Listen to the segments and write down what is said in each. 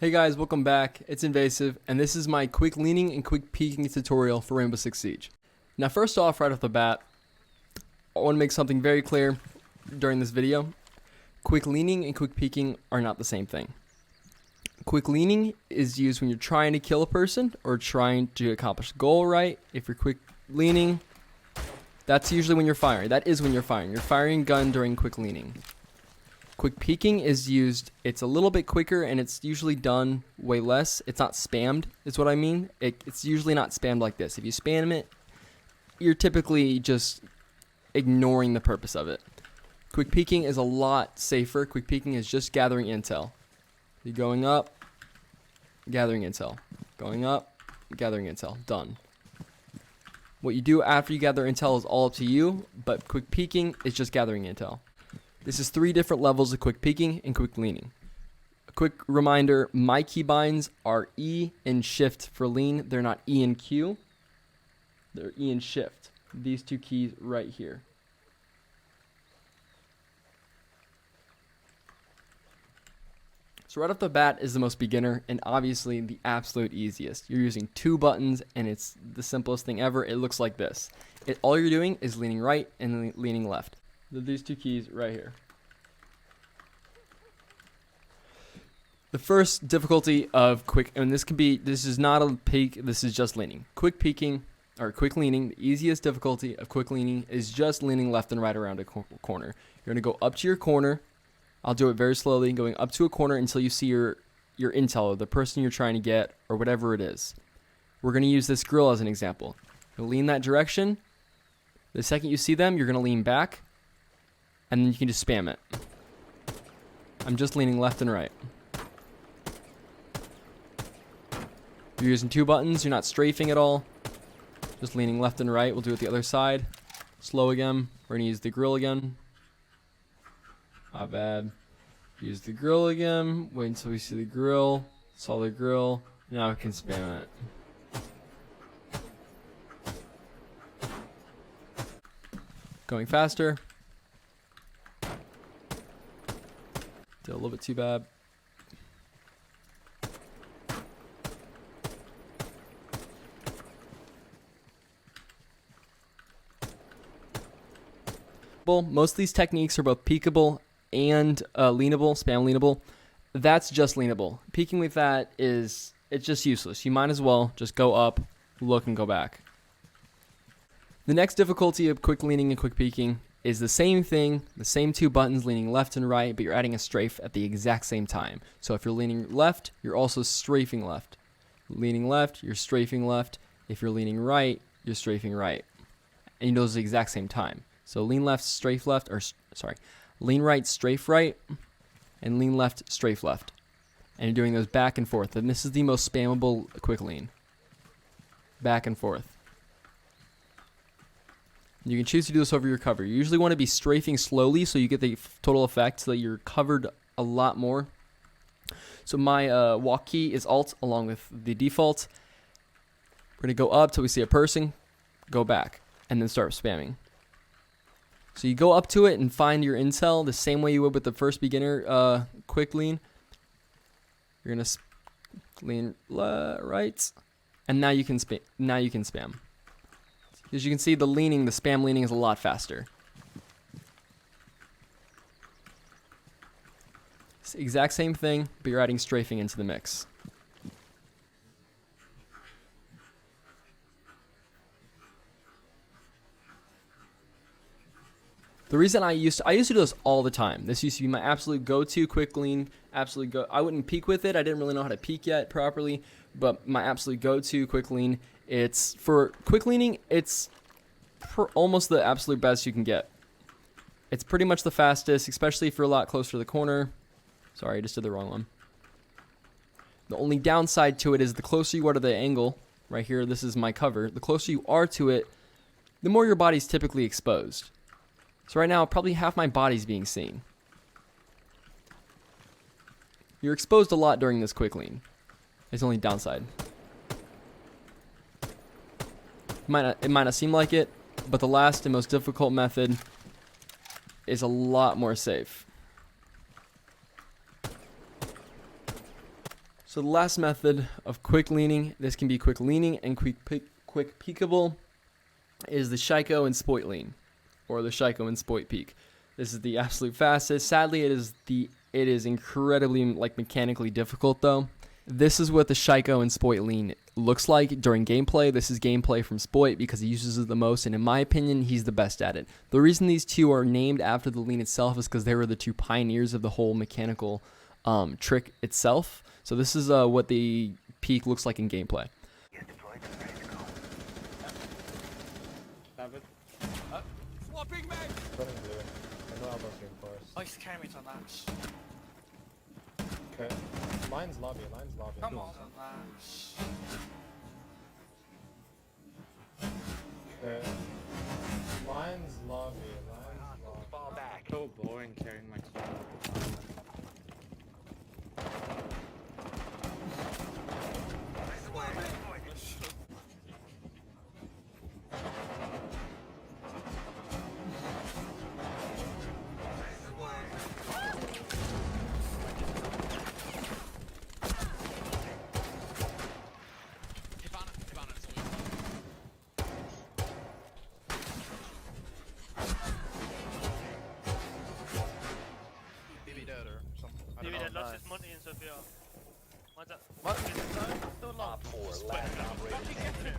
Hey guys, welcome back. It's Invasive, and this is my quick leaning and quick peeking tutorial for Rainbow Six Siege. Now first off, right off the bat, I want to make something very clear during this video. Quick leaning and quick peeking are not the same thing. Quick leaning is used when you're trying to kill a person or trying to accomplish a goal, right? If you're quick leaning, that's usually when you're firing. That is when you're firing. You're firing a gun during quick leaning. Quick peeking is used, it's a little bit quicker and it's usually done way less. It's not spammed, is what I mean. It's usually not spammed like this. If you spam it, you're typically just ignoring the purpose of it. Quick peeking is a lot safer. Quick peeking is just gathering intel. You're going up, gathering intel. Going up, gathering intel. Done. What you do after you gather intel is all up to you, but quick peeking is just gathering intel. This is 3 different levels of quick peeking and quick leaning. A quick reminder, my keybinds are E and Shift for lean. They're not E and Q. They're E and Shift. These 2 keys right here. So right off the bat is the most beginner and obviously the absolute easiest. You're using 2 buttons and it's the simplest thing ever. It looks like this. All you're doing is leaning right and leaning left. These 2 keys right here. The first difficulty of quick, and this is not a peek, this is just leaning. Quick peeking, or quick leaning, the easiest difficulty of quick leaning is just leaning left and right around a corner. You're going to go up to your corner. I'll do it very slowly, going up to a corner until you see your intel, or the person you're trying to get, or whatever it is. We're going to use this grill as an example. You'll lean that direction. The second you see them, you're going to lean back. And then you can just spam it. I'm just leaning left and right. You're using 2 buttons. You're not strafing at all. Just leaning left and right. We'll do it the other side. Slow again. We're going to use the grill again. Not bad. Use the grill again. Wait until we see the grill. Saw the grill. Now we can spam it. Going faster. Did a little bit too bad. Most of these techniques are both peekable and leanable, spam leanable. That's just leanable. Peeking with that it's just useless. You might as well just go up, look, and go back. The next difficulty of quick leaning and quick peeking is the same thing, the same 2 buttons leaning left and right, but you're adding a strafe at the exact same time. So if you're leaning left, you're also strafing left. Leaning left, you're strafing left. If you're leaning right, you're strafing right. And you do those at the exact same time. So lean left, strafe left, lean right, strafe right, and lean left, strafe left. And you're doing those back and forth. And this is the most spammable quick lean. Back and forth. You can choose to do this over your cover. You usually want to be strafing slowly so you get the total effect so that you're covered a lot more. So my walk key is Alt along with the default. We're going to go up till we see a person, go back, and then start spamming. So you go up to it and find your intel the same way you would with the first beginner quick lean. You're going to lean right, and now you can spam. As you can see, the spam leaning is a lot faster. It's the exact same thing, but you're adding strafing into the mix. The reason I used to do this all the time. This used to be my absolute go-to quick lean. I wouldn't peek with it. I didn't really know how to peek yet properly, but my absolute go-to quick lean. It's for quick leaning. It's almost the absolute best you can get. It's pretty much the fastest, especially if you're a lot closer to the corner. Sorry, I just did the wrong one. The only downside to it is the closer you are to the angle. Right here, this is my cover. The closer you are to it, the more your body's typically exposed. So right now, probably half my body's being seen. You're exposed a lot during this quick lean. It's the only downside. It might not seem like it, but the last and most difficult method is a lot more safe. So the last method of quick leaning, this can be quick leaning and quick peekable, is the Shiiko and Spoit lean, or the Shiiko and Spoit peek. This is the absolute fastest. Sadly, it is incredibly mechanically difficult though. This is what the Shiiko and Spoit lean looks like during gameplay. This is gameplay from Spoit because he uses it the most, and in my opinion, he's the best at it. The reason these two are named after the lean itself is because they were the two pioneers of the whole mechanical trick itself. So this is what the peak looks like in gameplay. Swapping mag! Oh, he's carrying me to Nash. Okay. Line's lobby. Come on, Nash. Okay. Line's lobby. Fall back. So boring carrying my team. Lost his money in Sophia. What's that? What? Still long. Top 4 last operator standing.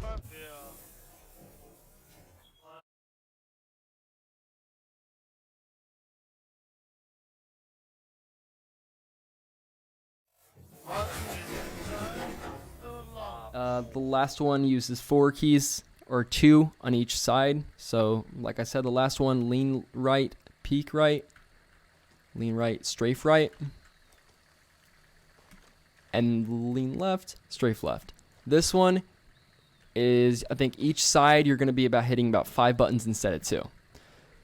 Yeah. The last one uses 4 keys, or 2 on each side. So, like I said, the last one, lean right, peek right, lean right, strafe right, and lean left, strafe left. This one is, I think each side you're going to be hitting about 5 buttons instead of 2.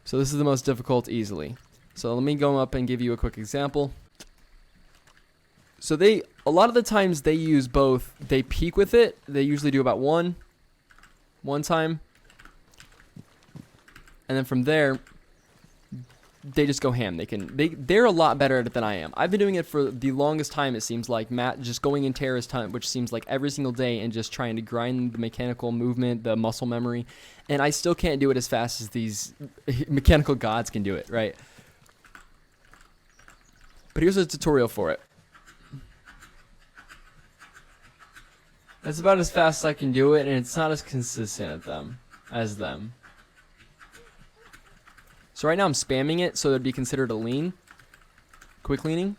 So this is the most difficult easily. So let me go up and give you a quick example. So a lot of the times they use both. They peek with it. They usually do about one time. And then from there, they just go ham. They're a lot better at it than I am. I've been doing it for the longest time, it seems like. Matt just going in terrorist time, which seems like every single day, and just trying to grind the mechanical movement, the muscle memory. And I still can't do it as fast as these mechanical gods can do it, right? But here's a tutorial for it. That's about as fast as I can do it, and it's not as consistent as them. So right now I'm spamming it, so it'd be considered a lean. Quick leaning.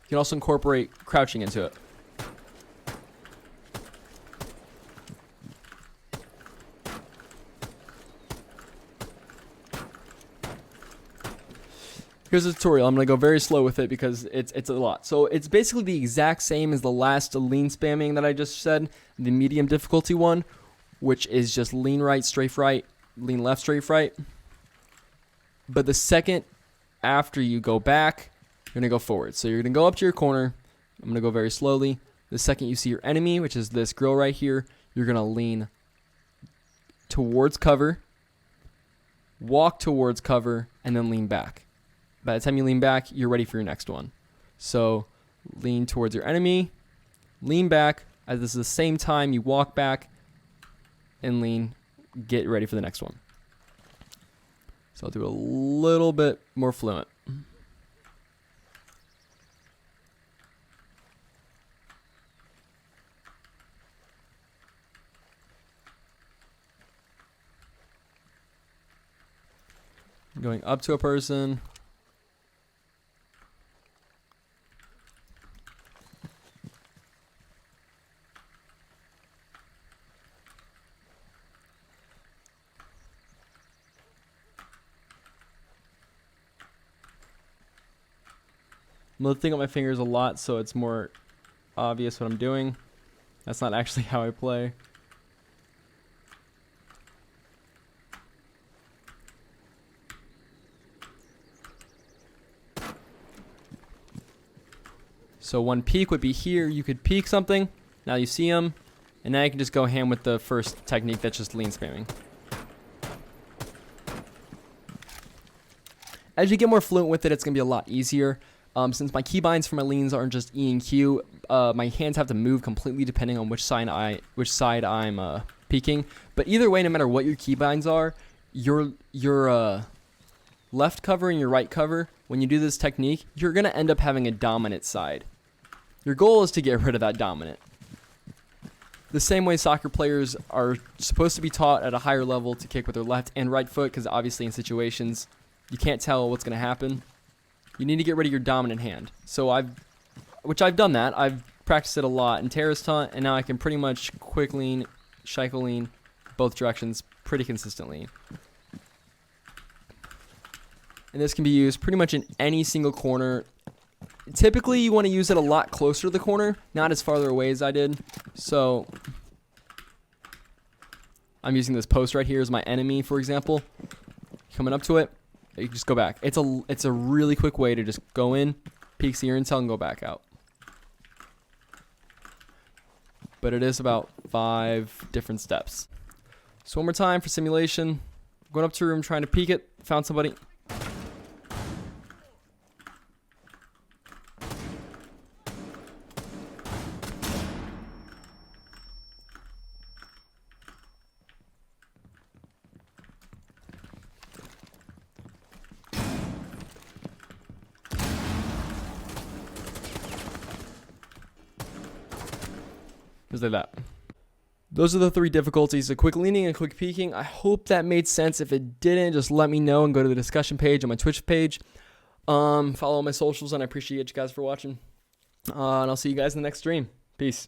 You can also incorporate crouching into it. Here's a tutorial. I'm going to go very slow with it because it's a lot. So it's basically the exact same as the last lean spamming that I just said, the medium difficulty one, which is just lean right, strafe right, lean left, strafe right. But the second after you go back, you're going to go forward. So you're going to go up to your corner. I'm going to go very slowly. The second you see your enemy, which is this grill right here, you're going to lean towards cover, walk towards cover, and then lean back. By the time you lean back, you're ready for your next one. So lean towards your enemy, lean back. As this is the same time, you walk back and lean, get ready for the next one. So I'll do a little bit more fluent. Going up to a person. I'm lifting up my fingers a lot so it's more obvious what I'm doing. That's not actually how I play. So one peek would be here. You could peek something. Now you see them. And now you can just go ham with the first technique that's just lean spamming. As you get more fluent with it, it's going to be a lot easier. Since my keybinds for my leans aren't just E and Q, my hands have to move completely depending on which side I'm peeking. But either way, no matter what your keybinds are, your left cover and your right cover, when you do this technique, you're going to end up having a dominant side. Your goal is to get rid of that dominant. The same way soccer players are supposed to be taught at a higher level to kick with their left and right foot, because obviously in situations you can't tell what's going to happen. You need to get rid of your dominant hand. So I've done that. I've practiced it a lot in terrorist hunt, and now I can pretty much quick lean, Shiiko lean, both directions pretty consistently. And this can be used pretty much in any single corner. Typically, you want to use it a lot closer to the corner, not as farther away as I did. So I'm using this post right here as my enemy, for example. Coming up to it, you just go back. It's a really quick way to just go in, peek, see your intel, and go back out. But it is about 5 different steps. So one more time for simulation. Going up to a room, trying to peek it. Found somebody. Just like that. Those are the 3 difficulties: a quick leaning and quick peeking. I hope that made sense. If it didn't, just let me know and go to the discussion page on my Twitch page. Follow my socials, and I appreciate you guys for watching. And I'll see you guys in the next stream. Peace.